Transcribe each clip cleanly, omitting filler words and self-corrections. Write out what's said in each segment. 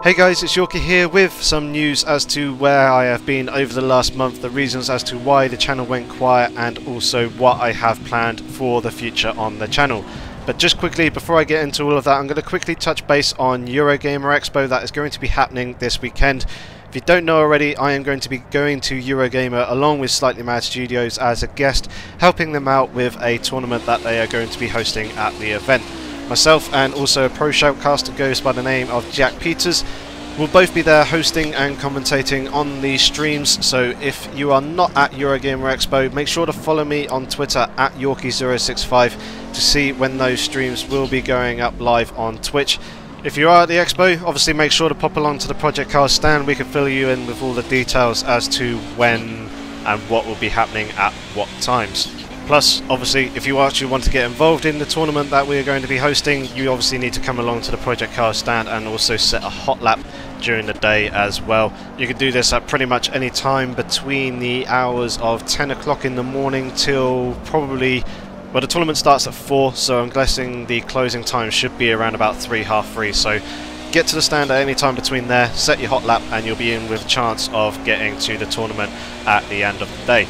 Hey guys, it's Yorkie here with some news as to where I have been over the last month, the reasons as to why the channel went quiet, and also what I have planned for the future on the channel. But just quickly, before I get into all of that, I'm going to quickly touch base on Eurogamer Expo that is going to be happening this weekend. If you don't know already, I am going to be going to Eurogamer along with Slightly Mad Studios as a guest, helping them out with a tournament that they are going to be hosting at the event. Myself and also a pro shoutcaster goes by the name of Jack Peters will both be there hosting and commentating on these streams, so if you are not at Eurogamer Expo, make sure to follow me on Twitter at Yorkie065 to see when those streams will be going up live on Twitch. If you are at the Expo, obviously make sure to pop along to the Project Cars stand. We can fill you in with all the details as to when and what will be happening at what times. Plus, obviously, if you actually want to get involved in the tournament that we are going to be hosting, you obviously need to come along to the Project Cars stand and also set a hot lap during the day as well. You can do this at pretty much any time between the hours of 10 o'clock in the morning till probably, well, the tournament starts at 4, so I'm guessing the closing time should be around about 3, half 3. So get to the stand at any time between there, set your hot lap, and you'll be in with a chance of getting to the tournament at the end of the day.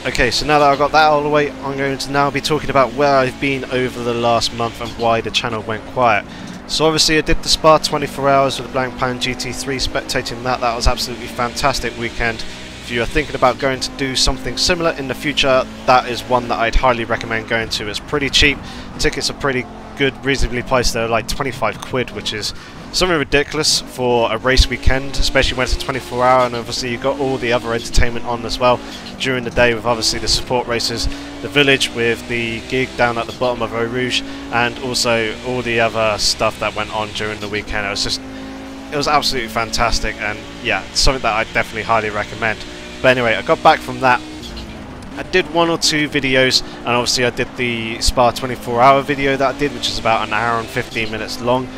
Okay, so now that I've got that out of the way, I'm going to now be talking about where I've been over the last month and why the channel went quiet. So obviously I did the Spa 24 hours with the Blank Pan GT3, spectating that. That was absolutely fantastic weekend. If you are thinking about going to do something similar in the future, that is one that I'd highly recommend going to. It's pretty cheap, tickets are pretty good, reasonably priced. They're like 25 quid, which is something ridiculous for a race weekend, especially when it's a 24 hour, and obviously you've got all the other entertainment on as well during the day, with obviously the support races, the village with the gig down at the bottom of Eau Rouge, and also all the other stuff that went on during the weekend. It was absolutely fantastic, and yeah, something that I definitely highly recommend. But anyway, I got back from that. I did 1 or 2 videos, and obviously I did the Spa 24 hour video that I did, which is about an hour and 15 minutes long.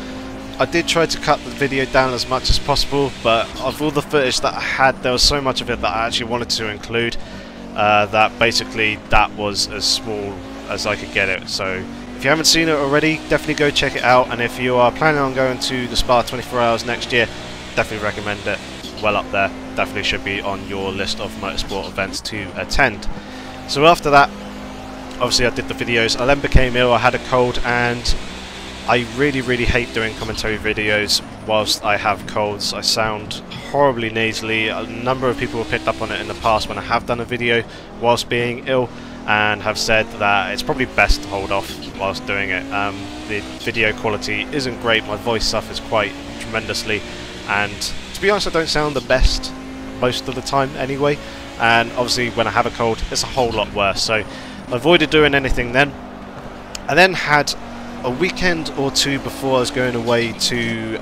I did try to cut the video down as much as possible, but of all the footage that I had, there was so much of it that I actually wanted to include that basically that was as small as I could get it. So if you haven't seen it already, definitely go check it out, and if you are planning on going to the Spa 24 hours next year, definitely recommend it. Well up there, definitely should be on your list of motorsport events to attend. So after that, obviously I did the videos. I then became ill, I had a cold, and I really hate doing commentary videos whilst I have colds. I sound horribly nasally. A number of people have picked up on it in the past when I have done a video whilst being ill, and have said that it's probably best to hold off whilst doing it. The video quality isn't great, my voice suffers quite tremendously, and to be honest I don't sound the best most of the time anyway, and obviously when I have a cold it's a whole lot worse, so I avoided doing anything then. I then had a weekend or 2 before I was going away to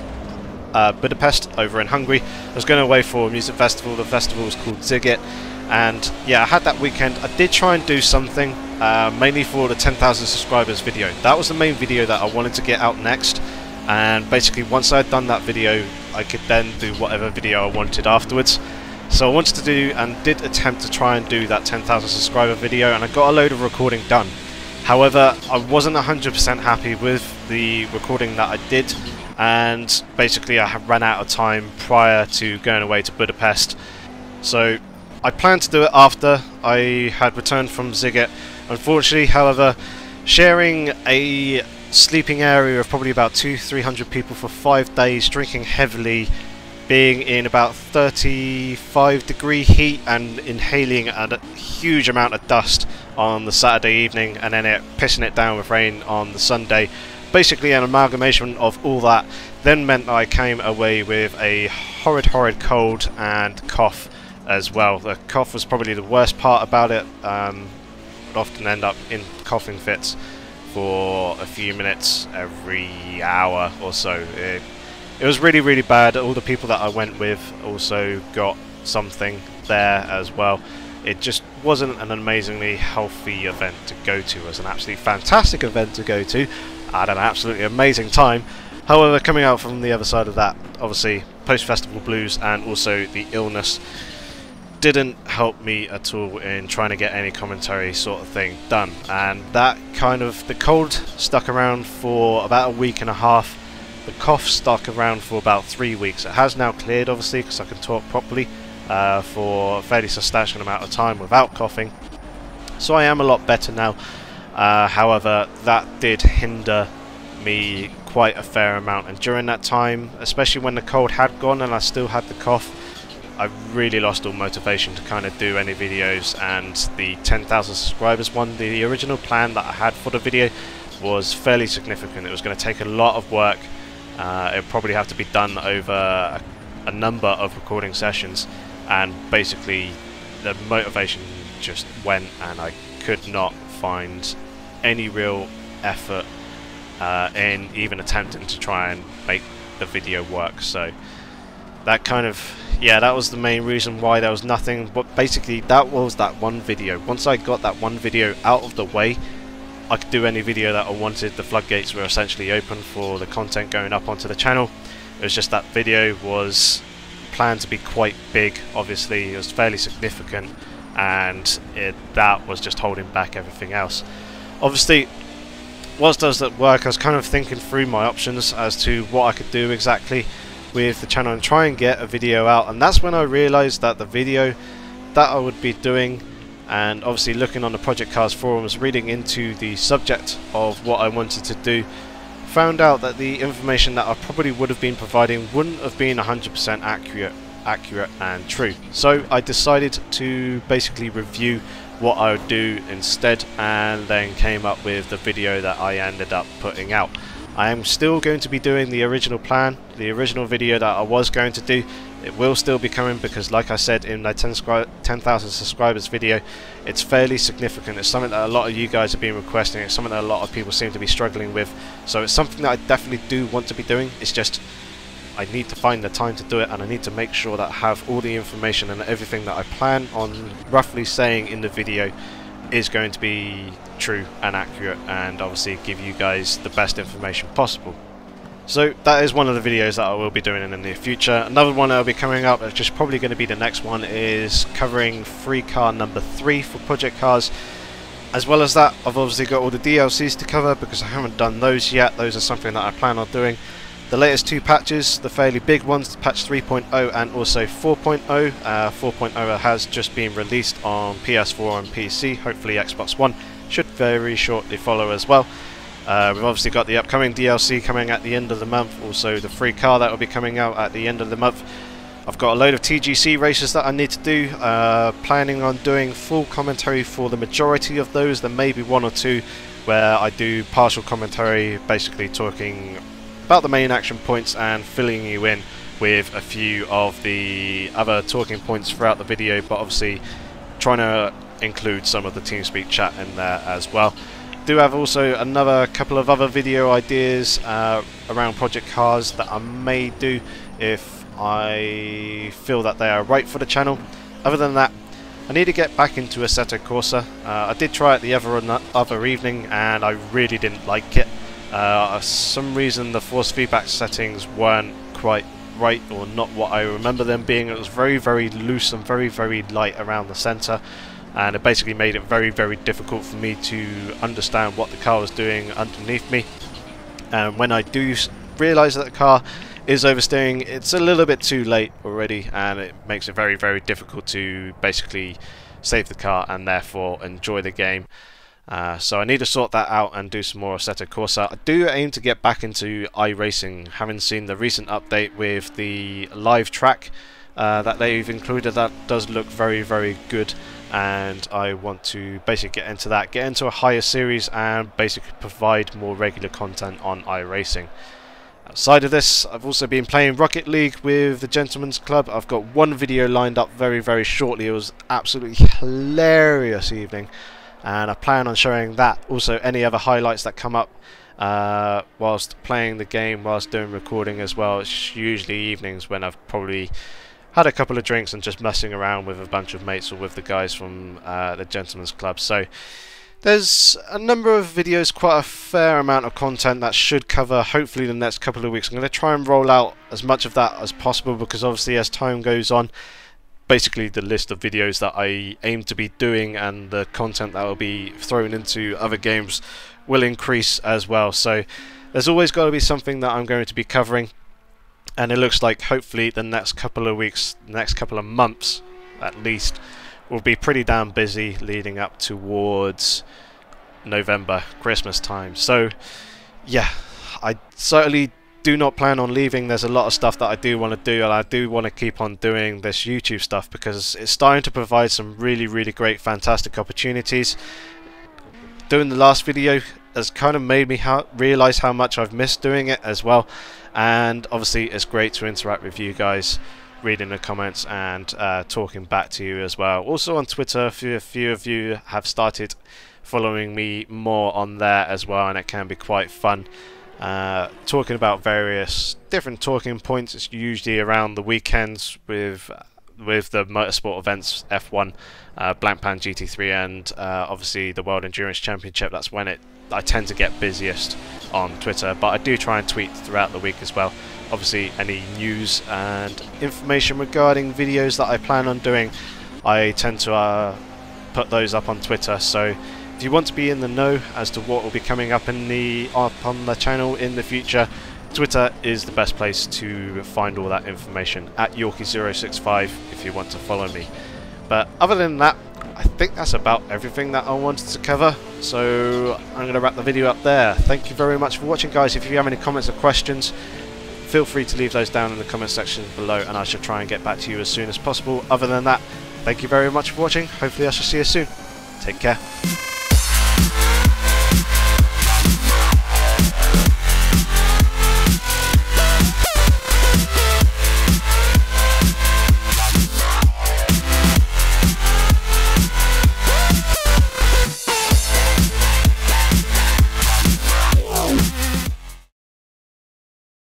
Budapest over in Hungary. I was going away for a music festival. The festival was called Ziget, and yeah, I had that weekend. I did try and do something mainly for the 10,000 subscribers video. That was the main video that I wanted to get out next, and basically once I had done that video I could then do whatever video I wanted afterwards. So I wanted to do and did attempt to try and do that 10,000 subscriber video, and I got a load of recording done. However, I wasn't 100% happy with the recording that I did, and basically I had run out of time prior to going away to Budapest. So I planned to do it after I had returned from Ziget. Unfortunately, however, sharing a sleeping area of probably about 200-300 people for 5 days, drinking heavily, being in about 35-degree heat and inhaling a huge amount of dust on the Saturday evening, and then pissing it down with rain on the Sunday, basically an amalgamation of all that, then meant that I came away with a horrid cold and cough as well. The cough was probably the worst part about it. Would often end up in coughing fits for a few minutes every hour or so. It was really bad. All the people that I went with also got something there as well. It just wasn't an amazingly healthy event to go to. It was an absolutely fantastic event to go to. I had an absolutely amazing time. However, coming out from the other side of that, obviously post-festival blues and also the illness didn't help me at all in trying to get any commentary sort of thing done. And that kind of, the cold stuck around for about a week and a half, the cough stuck around for about 3 weeks. It has now cleared, obviously, because I can talk properly for a fairly substantial amount of time without coughing. So I am a lot better now. However, that did hinder me quite a fair amount, and during that time, especially when the cold had gone and I still had the cough, I really lost all motivation to kind of do any videos. And the 10,000 subscribers one, the original plan that I had for the video, was fairly significant. It was going to take a lot of work. It would probably have to be done over a number of recording sessions, and basically the motivation just went, and I could not find any real effort in even attempting to try and make the video work. So that kind of, yeah, that was the main reason why there was nothing. But basically that was that one video. Once I got that one video out of the way, I could do any video that I wanted. The floodgates were essentially open for the content going up onto the channel. It was just that video was planned to be quite big. Obviously it was fairly significant, and that was just holding back everything else. Obviously, whilst does that work, I was kind of thinking through my options as to what I could do exactly with the channel and try and get a video out, and that's when I realised that the video that I would be doing, and obviously looking on the Project Cars forums, reading into the subject of what I wanted to do, found out that the information that I probably would have been providing wouldn't have been 100% accurate and true. So I decided to basically review what I would do instead, and then came up with the video that I ended up putting out. I am still going to be doing the original plan, the original video that I was going to do. It will still be coming because, like I said in my 10,000 subscribers video, it's fairly significant. It's something that a lot of you guys have been requesting. It's something that a lot of people seem to be struggling with. So it's something that I definitely do want to be doing. It's just I need to find the time to do it, and I need to make sure that I have all the information and everything that I plan on roughly saying in the video is going to be true and accurate, and obviously give you guys the best information possible. So that is one of the videos that I will be doing in the near future. Another one that will be coming up, which is probably going to be the next one, is covering free car number 3 for Project Cars. As well as that, I've obviously got all the DLCs to cover because I haven't done those yet. Those are something that I plan on doing. The latest 2 patches, the fairly big ones, patch 3.0 and also 4.0. 4.0 has just been released on PS4 and PC. Hopefully Xbox One should very shortly follow as well. We've obviously got the upcoming DLC coming at the end of the month, also the free car that will be coming out at the end of the month. I've got a load of TGC races that I need to do, planning on doing full commentary for the majority of those. There may be 1 or 2 where I do partial commentary, basically talking about the main action points and filling you in with a few of the other talking points throughout the video, but obviously trying to include some of the TeamSpeak chat in there as well. Do have also another couple of other video ideas around Project Cars that I may do if I feel that they are right for the channel. Other than that, I need to get back into Assetto Corsa. I did try it the other evening and I really didn't like it. For some reason the force feedback settings weren't quite right, or not what I remember them being. It was very, very loose and very, very light around the centre, and it basically made it very, very difficult for me to understand what the car was doing underneath me. And when I do realise that the car is oversteering, it's a little bit too late already, and it makes it very, very difficult to basically save the car and therefore enjoy the game. So I need to sort that out and do some more Assetto Corsa. I do aim to get back into iRacing, having seen the recent update with the live track that they've included. That does look very, very good, and I want to basically get into that, get into a higher series and basically provide more regular content on iRacing. Outside of this, I've also been playing Rocket League with the Gentleman's Club. I've got one video lined up very, very shortly. It was absolutely hilarious evening, and I plan on showing that. Also any other highlights that come up whilst playing the game, whilst doing recording as well. It's usually evenings when I've probably had a couple of drinks and just messing around with a bunch of mates or with the guys from the Gentleman's Club. So there's a number of videos, quite a fair amount of content that should cover hopefully the next couple of weeks. I'm going to try and roll out as much of that as possible because obviously as time goes on, basically the list of videos that I aim to be doing and the content that will be thrown into other games will increase as well. So there's always got to be something that I'm going to be covering, and it looks like hopefully the next couple of weeks, next couple of months at least, will be pretty damn busy leading up towards November, Christmas time. So yeah, I certainly do not plan on leaving. There's a lot of stuff that I do want to do, and I do want to keep on doing this YouTube stuff because it's starting to provide some really great, fantastic opportunities. Doing the last video has kind of made me realise how much I've missed doing it as well, and obviously it's great to interact with you guys, reading the comments and talking back to you as well. Also on Twitter, a few of you have started following me more on there as well, and it can be quite fun. Talking about various different talking points. It's usually around the weekends with the motorsport events, F1, Blancpain GT3, and obviously the World Endurance Championship. That's when I tend to get busiest on Twitter, but I do try and tweet throughout the week as well. Obviously any news and information regarding videos that I plan on doing, I tend to put those up on Twitter. So if you want to be in the know as to what will be coming up on the channel in the future, Twitter is the best place to find all that information, at Yorkie065 if you want to follow me. But other than that, I think that's about everything that I wanted to cover, so I'm going to wrap the video up there. Thank you very much for watching, guys. If you have any comments or questions, feel free to leave those down in the comment section below, and I shall try and get back to you as soon as possible. Other than that, thank you very much for watching. Hopefully I shall see you soon. Take care.